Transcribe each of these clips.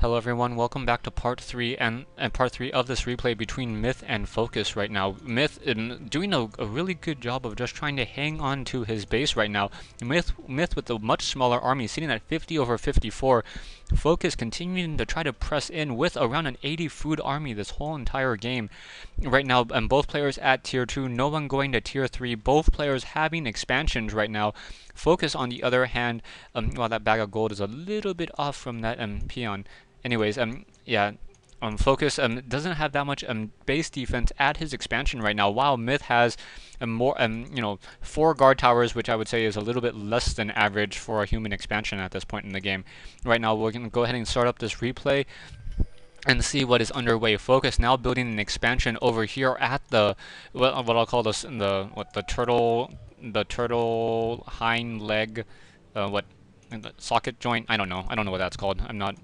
Hello everyone, welcome back to part 3 and part 3 of this replay between Myth and Focus right now. Myth doing a really good job of just trying to hang on to his base right now. Myth with a much smaller army sitting at 50 over 54. Focus continuing to try to press in with around an 80 food army this whole entire game. Right now, both players at tier 2, no one going to tier 3, both players having expansions right now. Focus on the other hand, well, that bag of gold is a little bit off from that peon. Anyways, yeah, Focus doesn't have that much base defense at his expansion right now, while Myth has more 4 guard towers, which I would say is a little bit less than average for a human expansion at this point in the game. Right now, we're gonna go ahead and start up this replay and see what is underway. Focus now building an expansion over here at the what I'll call this the turtle hind leg, the socket joint. I don't know what that's called. I'm not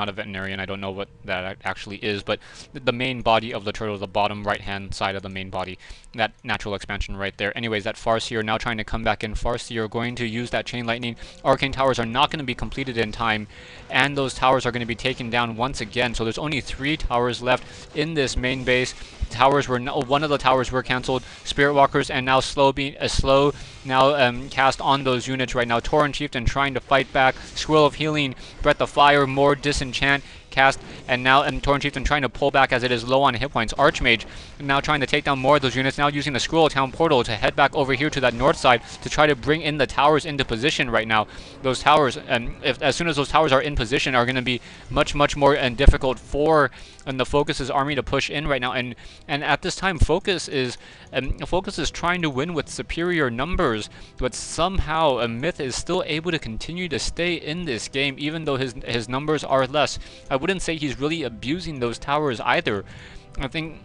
a veterinarian. I don't know what that actually is, but the main body of the turtle, the bottom right-hand side of the main body, that natural expansion right there. Anyways, that Farseer now trying to come back in. Farseer going to use that Chain Lightning. Arcane Towers are not going to be completed in time, and those towers are going to be taken down once again. So there's only 3 towers left in this main base. One of the towers were cancelled. Spirit Walkers and now slow cast on those units right now. Tauren Chieftain trying to fight back. Scroll of Healing, Breath of Fire, more disenchant cast, and now Tauren Chieftain trying to pull back as it is low on hit points. Archmage now trying to take down more of those units, now using the Scroll Town portal to head back over here to that north side to try to bring in the towers into position right now. Those towers, as soon as those towers are in position, are going to be much more difficult for the Focus's army to push in right now. And at this time, Focus is trying to win with superior numbers, but somehow Myth is still able to continue to stay in this game even though his numbers are less. I wouldn't say he's really abusing those towers either. I think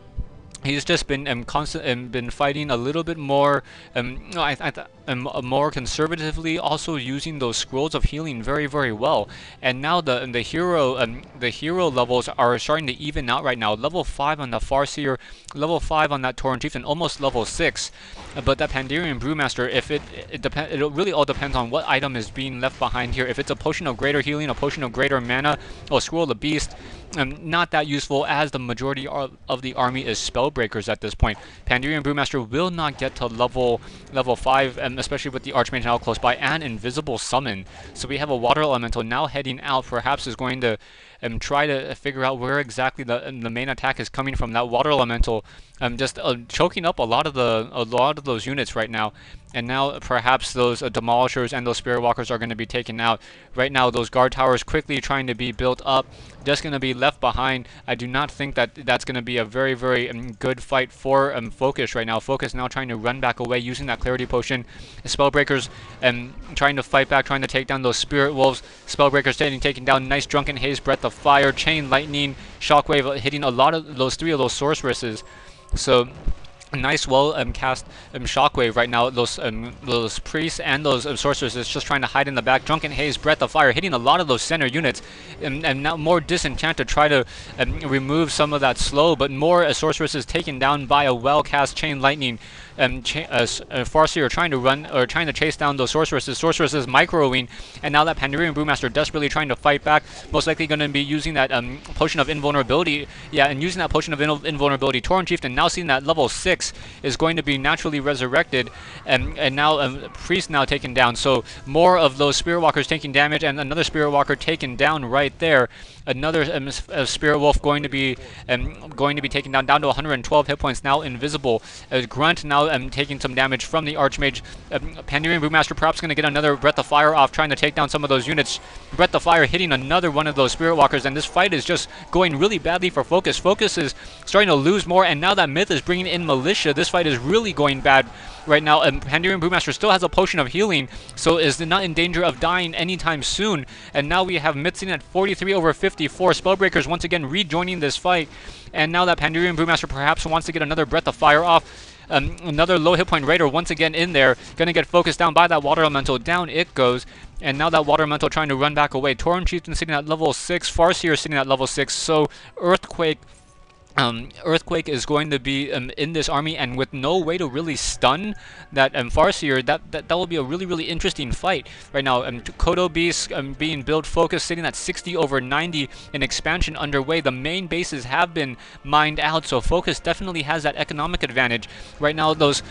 he's just been been fighting a little bit more, more conservatively, also using those scrolls of healing very well. And now the hero levels are starting to even out right now. Level 5 on the Farseer, level 5 on that Tauren Chieftain, almost level 6. But that Pandarian Brewmaster, it really all depends on what item is being left behind here. If it's a potion of greater healing, a potion of greater mana, or Scroll of the Beast, not that useful, as the majority of the army is Spellbreakers at this point. Pandarian Brewmaster will not get to level 5, especially with the Archmage now close by, and Invisible Summon. So we have a Water Elemental now heading out, perhaps is going to try to figure out where exactly the main attack is coming from. That Water Elemental just choking up a lot of those units right now. And now perhaps those Demolishers and those Spirit Walkers are going to be taken out. Right now those guard towers quickly trying to be built up, just going to be left behind. I do not think that that's going to be a very good fight for Focus right now. Focus now trying to run back away using that Clarity Potion. Spellbreakers trying to fight back, trying to take down those Spirit Wolves. Spellbreakers taken down. Nice Drunken Haze, Breath of Fire, Chain Lightning, Shockwave hitting a lot of those 3 of those sorceresses. So nice cast Shockwave right now. Those priests and those sorceresses just trying to hide in the back. Drunken Haze, Breath of Fire hitting a lot of those center units, and now more disenchant to try to remove some of that slow, but more sorceresses taken down by a well-cast Chain Lightning. Farseer trying to chase down those sorceresses. Sorceresses microing, and now that Pandarian Brewmaster desperately trying to fight back, most likely going to be using that potion of invulnerability. Yeah, and using that potion of invulnerability. Tauren Chieftain now seeing that level 6 is going to be naturally resurrected, and now Priest now taken down. So more of those Spirit Walkers taking damage, and another Spirit Walker taken down right there. Another Spirit Wolf going to be taken down to 112 hit points. Now invisible. Grunt now taking some damage from the Archmage. Pandarian Brewmaster perhaps going to get another Breath of Fire off, trying to take down some of those units. Breath of Fire hitting another one of those Spirit Walkers, and this fight is just going really badly for Focus. Focus is starting to lose more, and now that Myth is bringing in Militia, this fight is really going bad right now. Pandarian Brewmaster still has a potion of healing, so is not in danger of dying anytime soon. And now we have Myth at 43 over 54. Spellbreakers once again rejoining this fight, and now that Pandarian Brewmaster perhaps wants to get another Breath of Fire off. Another low hit point Raider once again in there, gonna get focused down by that Water Elemental. Down it goes, and now that Water Elemental trying to run back away. Tauren Chieftain sitting at level 6, Farseer sitting at level 6, so Earthquake Earthquake is going to be in this army, and with no way to really stun that Farseer, that will be a really interesting fight right now. Kodo Beast being build focus, sitting at 60/90, an expansion underway. The main bases have been mined out, so focus definitely has that economic advantage right now. Those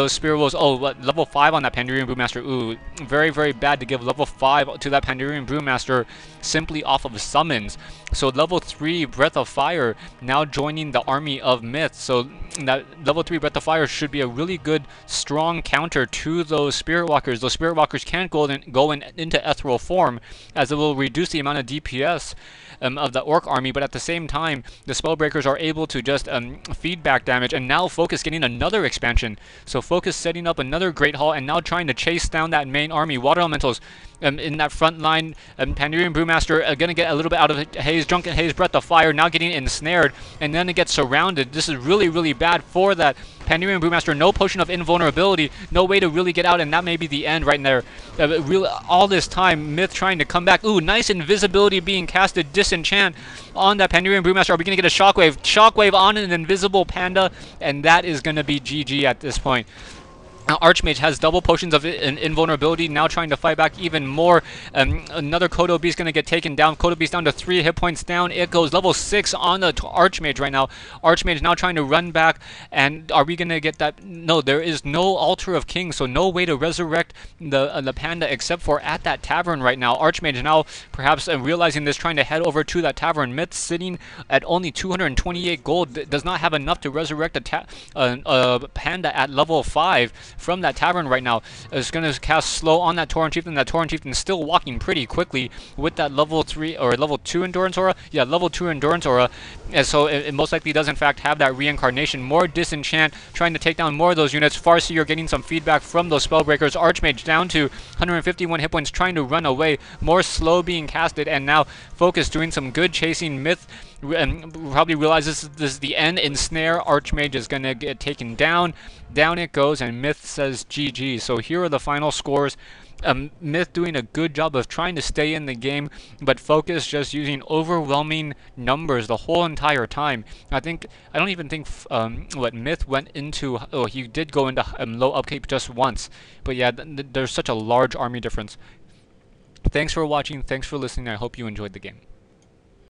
Spear Wolves. Oh, what, level 5 on that Pandurian Brewmaster. Ooh, very bad to give level 5 to that Pandurian Brewmaster simply off of summons. So level 3 Breath of Fire now joining the army of Myth. So that level 3 Breath of Fire should be a really good, strong counter to those Spirit Walkers. Those Spirit Walkers can't go into ethereal form, as it will reduce the amount of DPS of the Orc army, but at the same time, the Spellbreakers are able to just feedback damage, and now Focus getting another expansion. So Focus setting up another Great Hall, and now trying to chase down that main army. Water Elementals in that front line. Pandurian Brewmaster going to get a little bit out of Haze. Drunken Haze, Breath of Fire, now getting ensnared, and then it gets surrounded. This is really bad for that Pandurian Brewmaster. No potion of invulnerability, no way to really get out, and that may be the end right there. All this time, Myth trying to come back. Ooh, nice invisibility being casted, disenchant on that Pandurian Brewmaster. Are we going to get a Shockwave? Shockwave on an invisible panda, and that is going to be GG at this point. Now Archmage has double potions of invulnerability, now trying to fight back even more. Another Kodo Beast going to get taken down. Kodo Beast down to 3 hit points down. It goes level 6 on the Archmage right now. Archmage now trying to run back, and are we going to get that? No, there is no Altar of Kings, so no way to resurrect the panda except for at that tavern right now. Archmage now perhaps realizing this, trying to head over to that tavern. Myth sitting at only 228 gold, does not have enough to resurrect a panda at level 5. From that tavern right now. Is going to cast slow on that Tauren Chieftain. That Tauren Chieftain is still walking pretty quickly with that level 3 or level 2 Endurance Aura. Yeah, level 2 Endurance Aura. And so it most likely does in fact have that reincarnation. More disenchant, trying to take down more of those units. Farseer getting some feedback from those Spellbreakers. Archmage down to 151 hit points, trying to run away. More slow being casted, and now Focus doing some good chasing. Myth and probably realizes this is the end. Ensnare. Archmage is going to get taken down. Down it goes, and Myth says GG. So here are the final scores. Myth doing a good job of trying to stay in the game, but Focus just using overwhelming numbers the whole entire time. I don't even think what Myth went into. Oh, he did go into low upkeep just once, but yeah, there's such a large army difference. Thanks for watching. Thanks for listening. I hope you enjoyed the game.